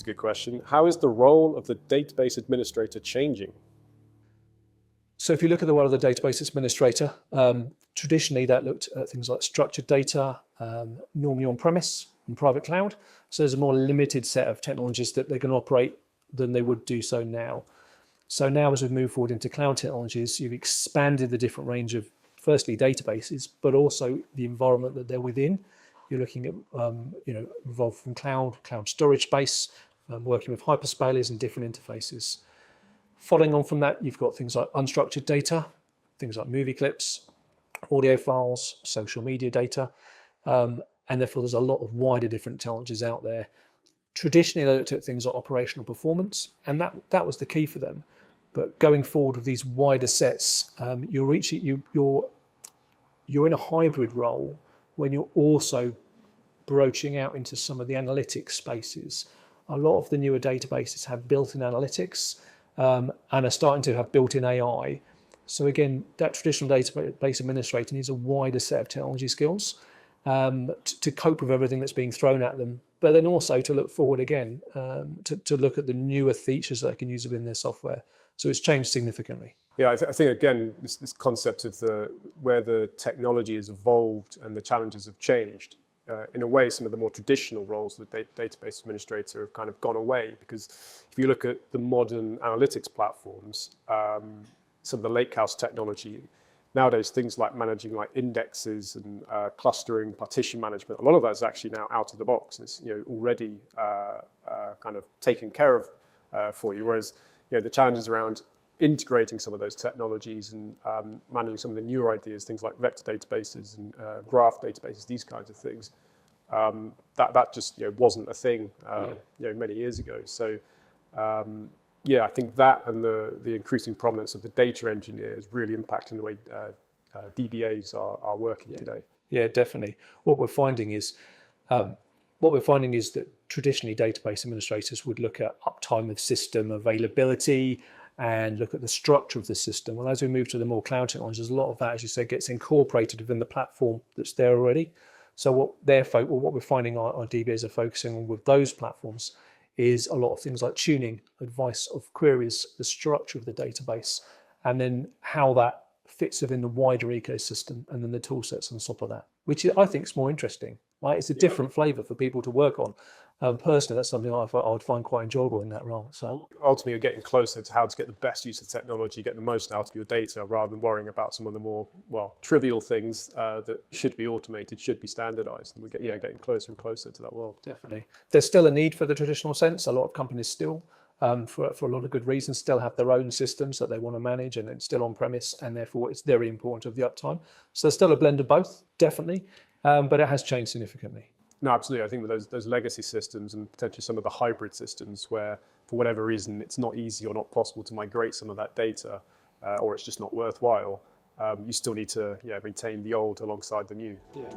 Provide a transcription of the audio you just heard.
a good question. How is the role of the database administrator changing? So if you look at the role of the database administrator, traditionally that looked at things like structured data, normally on-premise and private cloud. So there's a more limited set of technologies that they can operate than they would do so now. So now as we move forward into cloud technologies, you've expanded the different range of, firstly, databases, but also the environment that they're within. You're looking at, evolved from cloud storage space, working with hyperscalers and different interfaces. Following on from that, you've got things like unstructured data, things like movie clips, audio files, social media data, and therefore there's a lot of wider different technologies out there. Traditionally, they looked at things like operational performance, and that was the key for them. But going forward with these wider sets, you're in a hybrid role when you're also broaching out into some of the analytics spaces. A lot of the newer databases have built-in analytics and are starting to have built-in AI. So again, that traditional database administrator needs a wider set of technology skills to cope with everything that's being thrown at them, but then also to look forward again, to look at the newer features that they can use within their software. So it's changed significantly. Yeah, I think again, this concept of where the technology has evolved and the challenges have changed. In a way, some of the more traditional roles of the database administrator have kind of gone away, because if you look at the modern analytics platforms, some of the lakehouse technology, nowadays things like managing like indexes and clustering, partition management, a lot of that is actually now out of the box. It's already kind of taken care of for you, whereas the challenges around integrating some of those technologies and managing some of the newer ideas, things like vector databases and graph databases, these kinds of things, that just wasn't a thing many years ago. So I think that and the increasing prominence of the data engineer is really impacting the way DBAs are working today. Yeah, definitely. What we're finding is that traditionally database administrators would look at uptime of system availability and look at the structure of the system. Well, as we move to the more cloud technologies, a lot of that, as you said, gets incorporated within the platform that's there already. So what we're finding our DBAs are focusing on with those platforms is a lot of things like tuning, advice of queries, the structure of the database, and then how that fits within the wider ecosystem, and then the tool sets on top of that, which I think is more interesting. Right? It's a different flavour for people to work on. Personally, that's something I would find quite enjoyable in that role. So ultimately, you're getting closer to how to get the best use of technology, get the most out of your data, rather than worrying about some of the more trivial things that should be automated, should be standardised. And we're getting closer and closer to that world. Definitely, there's still a need for the traditional sense. A lot of companies still, for a lot of good reasons, still have their own systems that they want to manage, and it's still on premise, and therefore it's very important of the uptime. So there's still a blend of both, definitely, but it has changed significantly. No, absolutely. I think with those legacy systems and potentially some of the hybrid systems where, for whatever reason, it's not easy or not possible to migrate some of that data, or it's just not worthwhile, you still need to retain the old alongside the new. Yeah.